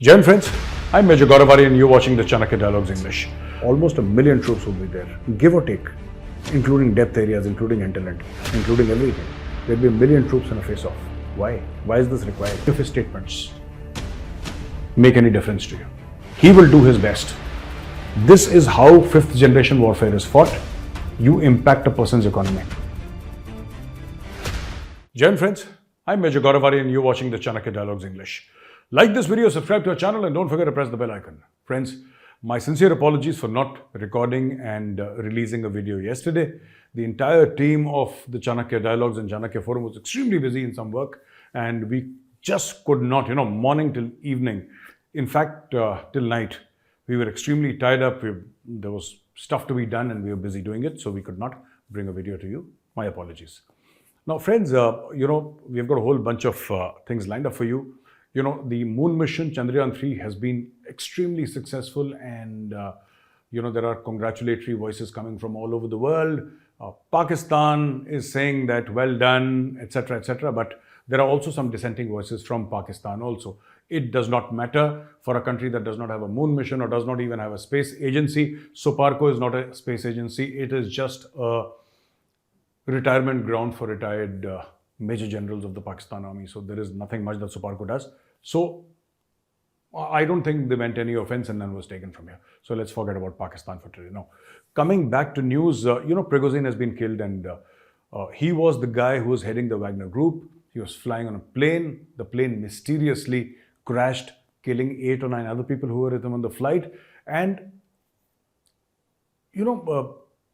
Jai Hind friends, I'm Major Gaurav Arya and you're watching the Chanakya Dialogues English. Almost 1 million troops will be there, give or take, including depth areas, including hinterland, including everything. There'll be 1 million troops in a face-off. Why? Why is this required? If his statements make any difference to you, he will do his best. This is how fifth generation warfare is fought. You impact a person's economy. Jai Hind friends, I'm Major Gaurav Arya and you're watching the Chanakya Dialogues English. Like this video, subscribe to our channel and don't forget to press the bell icon. Friends, my sincere apologies for not recording and releasing a video yesterday. The entire team of the Chanakya Dialogues and Chanakya Forum was extremely busy in some work and we just could not, morning till evening. In fact, till night, we were extremely tied up. There was stuff to be done and we were busy doing it, so we could not bring a video to you. My apologies. Now, friends, we've got a whole bunch of things lined up for you. The moon mission Chandrayaan-3 has been extremely successful and, there are congratulatory voices coming from all over the world. Pakistan is saying that well done, etc., etc. But there are also some dissenting voices from Pakistan also. It does not matter for a country that does not have a moon mission or does not even have a space agency. Soparco is not a space agency. It is just a retirement ground for retired major generals of the Pakistan army. So there is nothing much that Soparco does. So I don't think they meant any offense and none was taken from here. So let's forget about Pakistan for today. Now, coming back to news, Prigozhin has been killed and he was the guy who was heading the Wagner group. He was flying on a plane. The plane mysteriously crashed, killing 8 or 9 other people who were with him on the flight. And,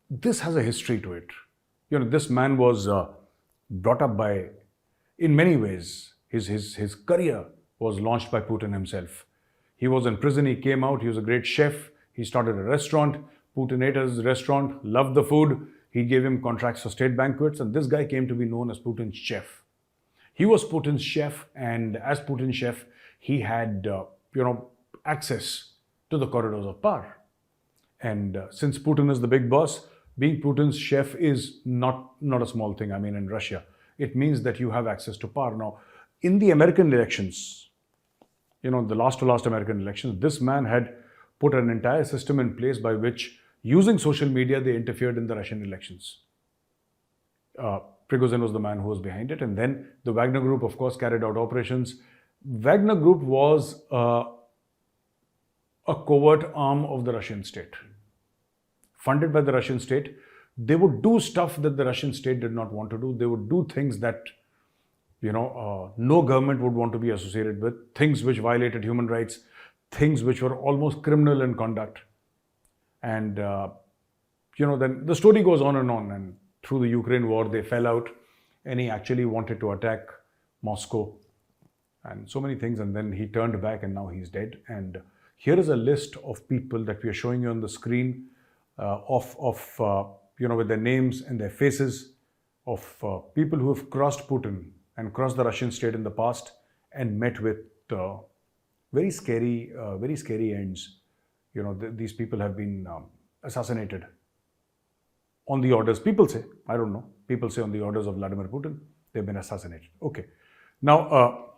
this has a history to it. This man was brought up by, in many ways, his career was launched by Putin himself. He was in prison, he came out, he was a great chef, he started a restaurant, Putin ate at his restaurant, loved the food, he gave him contracts for state banquets, and this guy came to be known as Putin's chef. He was Putin's chef, and as Putin's chef, he had, access to the corridors of power. And since Putin is the big boss, being Putin's chef is not a small thing. I mean, in Russia, it means that you have access to power. Now, in the American elections, the last American elections, this man had put an entire system in place by which, using social media, they interfered in the Russian elections. Prigozhin was the man who was behind it. And then the Wagner Group, of course, carried out operations. Wagner Group was a covert arm of the Russian state. Funded by the Russian state, they would do stuff that the Russian state did not want to do. They would do things that, no government would want to be associated with, things which violated human rights, things which were almost criminal in conduct. And, then the story goes on. And through the Ukraine war, they fell out and he actually wanted to attack Moscow and so many things. And then he turned back and now he's dead. And here is a list of people that we are showing you on the screen with their names and their faces of people who have crossed Putin and crossed the Russian state in the past and met with very scary ends. These people have been assassinated on the orders. People say, I don't know, people say on the orders of Vladimir Putin, they've been assassinated. Okay. Now,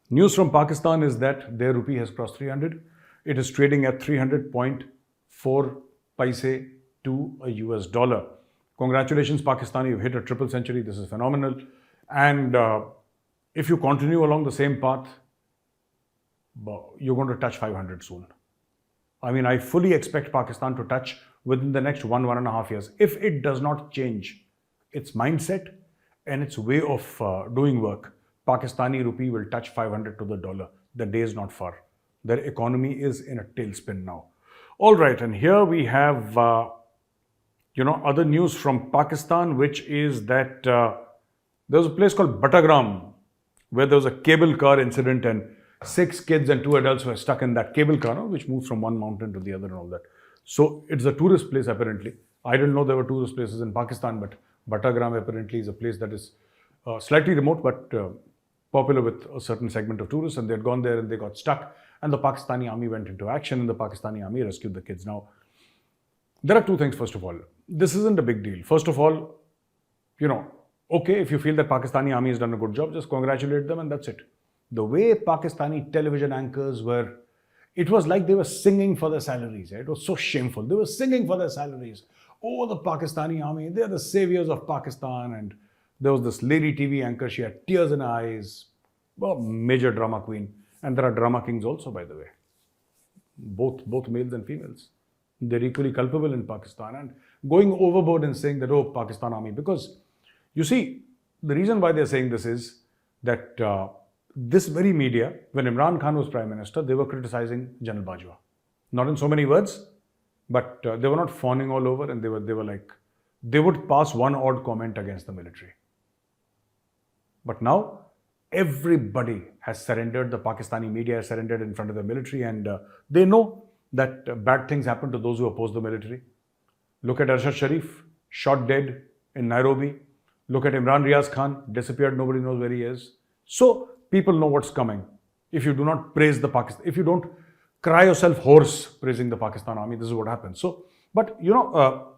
news from Pakistan is that their rupee has crossed 300. It is trading at 300.4 paise to a US dollar. Congratulations, Pakistan, you've hit a triple century. This is phenomenal. And if you continue along the same path, you're going to touch 500 soon. I mean, I fully expect Pakistan to touch within the next 1.5 years. If it does not change its mindset and its way of doing work, Pakistani rupee will touch 500 to the dollar. The day is not far. Their economy is in a tailspin now. All right, and here we have, other news from Pakistan, which is that there's a place called Battagram where there was a cable car incident and 6 kids and 2 adults were stuck in that cable car, which moves from one mountain to the other and all that. So it's a tourist place apparently. I didn't know there were tourist places in Pakistan, but Battagram apparently is a place that is slightly remote but popular with a certain segment of tourists, and they had gone there and they got stuck. And the Pakistani army went into action and the Pakistani army rescued the kids. Now, there are 2 things, first of all. This isn't a big deal. First of all, okay, if you feel that Pakistani army has done a good job, just congratulate them and that's it. The way Pakistani television anchors were, it was like they were singing for their salaries. It was so shameful. They were singing for their salaries. Oh, the Pakistani army, they're the saviors of Pakistan. And there was this lady TV anchor, she had tears in her eyes. Well, major drama queen. And there are drama kings also, by the way. Both males and females. They're equally culpable in Pakistan. And going overboard and saying that, oh, Pakistan army. Because, you see, the reason why they're saying this is that this very media, when Imran Khan was Prime Minister, they were criticizing General Bajwa. Not in so many words, but they were not fawning all over, and they were like, they would pass one odd comment against the military. But now, everybody has surrendered. The Pakistani media has surrendered in front of the military, and they know that bad things happen to those who oppose the military. Look at Arshad Sharif, shot dead in Nairobi. Look at Imran Riaz Khan, disappeared, nobody knows where he is. So, people know what's coming. If you do not praise the Pakistan, if you don't cry yourself hoarse praising the Pakistan army, this is what happens. So, but you know,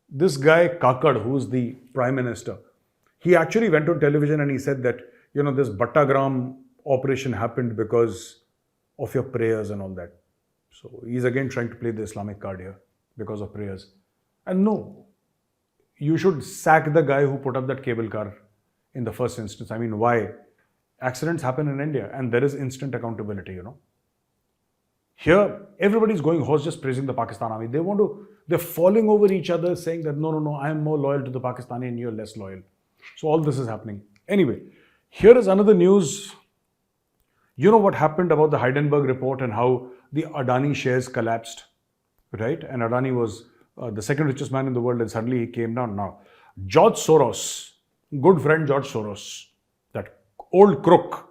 this guy Kakad, who is the Prime Minister, he actually went on television and he said that, you know, this Battagram operation happened because of your prayers and all that. So, he's again trying to play the Islamic card here because of prayers. And no, you should sack the guy who put up that cable car in the first instance. I mean, why? Accidents happen in India and there is instant accountability, you know. Here, everybody's going hoarse just praising the Pakistan army. They're falling over each other saying that, no, I am more loyal to the Pakistani and you're less loyal. So all this is happening. Anyway, here is another news. You know what happened about the Hindenburg report and how the Adani shares collapsed, right? And Adani was the second richest man in the world and suddenly he came down. Now, George Soros, good friend George Soros, that old crook.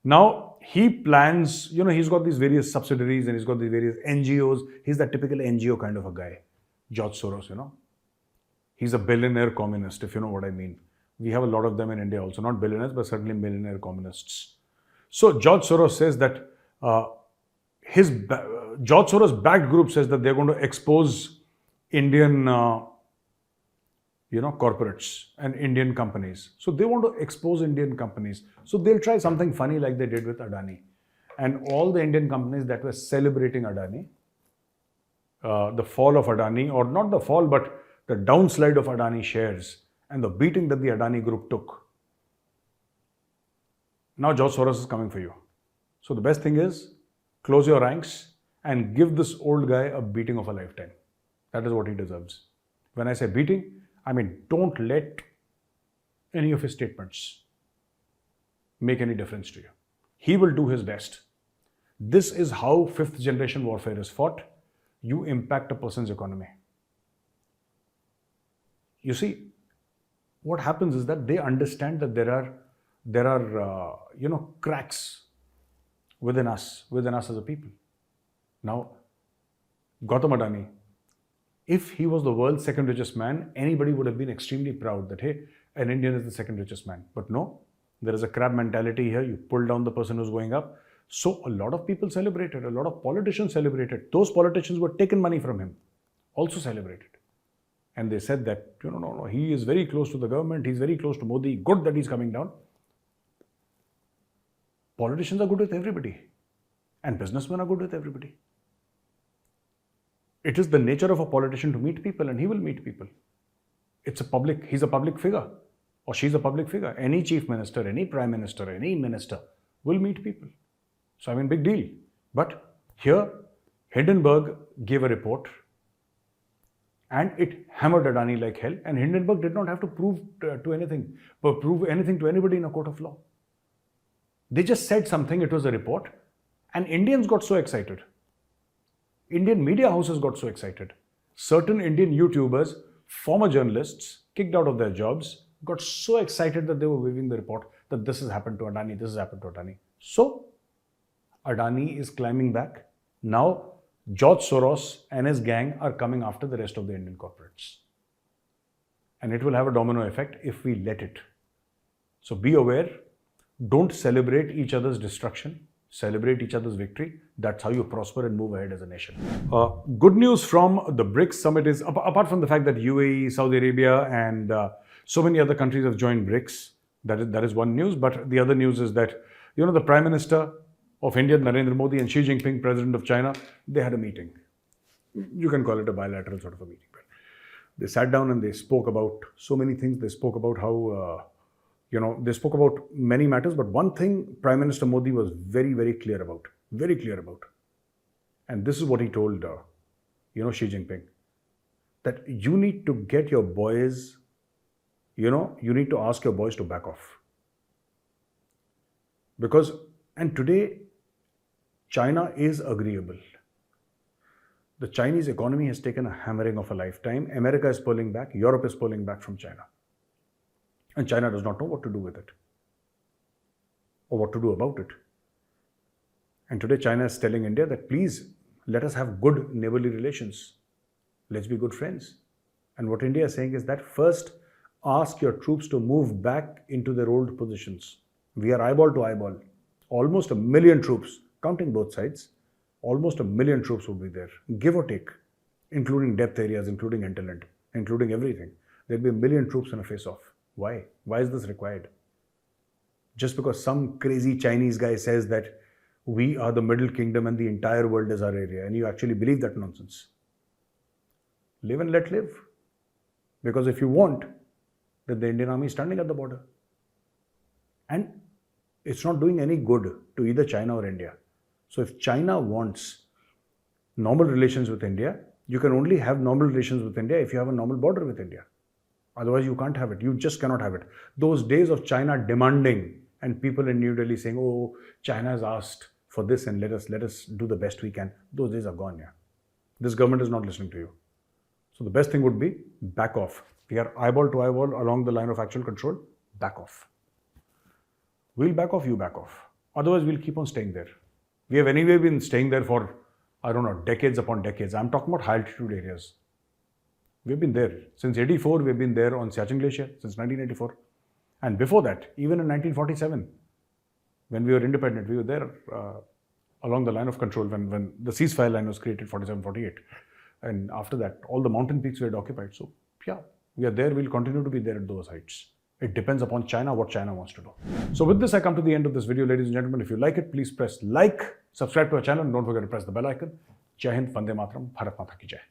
Now, he plans, you know, he's got these various subsidiaries and he's got these various NGOs. He's that typical NGO kind of a guy, George Soros, you know. He's a billionaire communist, if you know what I mean. We have a lot of them in India also, not billionaires, but certainly millionaire communists. So, George Soros says that George Soros backed group says that they're going to expose Indian corporates and Indian companies. So they want to expose Indian companies. So they'll try something funny like they did with Adani. And all the Indian companies that were celebrating Adani, the fall of Adani, or not the fall, but the downslide of Adani shares and the beating that the Adani group took. Now George Soros is coming for you. So the best thing is, close your ranks and give this old guy a beating of a lifetime. That is what he deserves. When I say beating, I mean, don't let any of his statements make any difference to you. He will do his best. This is how fifth generation warfare is fought. You impact a person's economy. You see, what happens is that they understand that there are cracks within us as a people. Now, Gautam Adani, if he was the world's second richest man, anybody would have been extremely proud that, hey, an Indian is the second richest man. But no, there is a crab mentality here. You pull down the person who's going up. So a lot of people celebrated, a lot of politicians celebrated. Those politicians who had taken money from him also celebrated. And they said that, no, he is very close to the government. He's very close to Modi. Good that he's coming down. Politicians are good with everybody. And businessmen are good with everybody. It is the nature of a politician to meet people, and he will meet people. He's a public figure, or she's a public figure. Any chief minister, any prime minister, any minister will meet people. So, I mean, big deal. But here, Hindenburg gave a report, and it hammered Adani like hell, and Hindenburg did not have to prove anything to anybody in a court of law. They just said something, it was a report, and Indians got so excited. Indian media houses got so excited. Certain Indian YouTubers, former journalists, kicked out of their jobs, got so excited that they were waving the report that this has happened to Adani, this has happened to Adani. So, Adani is climbing back. Now, George Soros and his gang are coming after the rest of the Indian corporates. And it will have a domino effect if we let it. So be aware, don't celebrate each other's destruction. Celebrate each other's victory. That's how you prosper and move ahead as a nation. Good news from the BRICS summit is, apart from the fact that UAE, Saudi Arabia and so many other countries have joined BRICS, that is one news. But the other news is that You know, the Prime Minister of India, Narendra Modi, and Xi Jinping, President of China, they had a meeting. You can call it a bilateral sort of a meeting. But they sat down and they spoke about so many things. They spoke about how, they spoke about many matters. But one thing Prime Minister Modi was very, very clear about. And this is what he told, Xi Jinping. That you need to get your boys, you need to ask your boys to back off. And today, China is agreeable. The Chinese economy has taken a hammering of a lifetime. America is pulling back. Europe is pulling back from China. And China does not know what to do with it or what to do about it. And today, China is telling India that please let us have good neighborly relations. Let's be good friends. And what India is saying is that first ask your troops to move back into their old positions. We are eyeball to eyeball. Almost 1 million troops, counting both sides, almost 1 million troops will be there, give or take, including depth areas, including hinterland, including everything. There'll be 1 million troops in a face-off. Why? Why is this required? Just because some crazy Chinese guy says that we are the Middle Kingdom and the entire world is our area, and you actually believe that nonsense. Live and let live. Because if you want, then the Indian army is standing at the border. And it's not doing any good to either China or India. So if China wants normal relations with India, you can only have normal relations with India if you have a normal border with India. Otherwise, you can't have it. You just cannot have it. Those days of China demanding and people in New Delhi saying, oh, China has asked for this and let us do the best we can. Those days are gone, yeah. This government is not listening to you. So the best thing would be back off. We are eyeball to eyeball along the line of actual control. Back off. We'll back off, you back off. Otherwise, we'll keep on staying there. We have anyway been staying there for, decades upon decades. I'm talking about high altitude areas. We've been there. Since 84, we've been there on Siachen Glacier, since 1984. And before that, even in 1947, when we were independent, we were there along the line of control when the ceasefire line was created, 47-48. And after that, all the mountain peaks were occupied. So, yeah, we are there. We'll continue to be there at those heights. It depends upon China, what China wants to do. So with this, I come to the end of this video, ladies and gentlemen. If you like it, please press like, subscribe to our channel, and don't forget to press the bell icon. Jai Hind, Vande Mataram, Bharat Mata Ki Jai.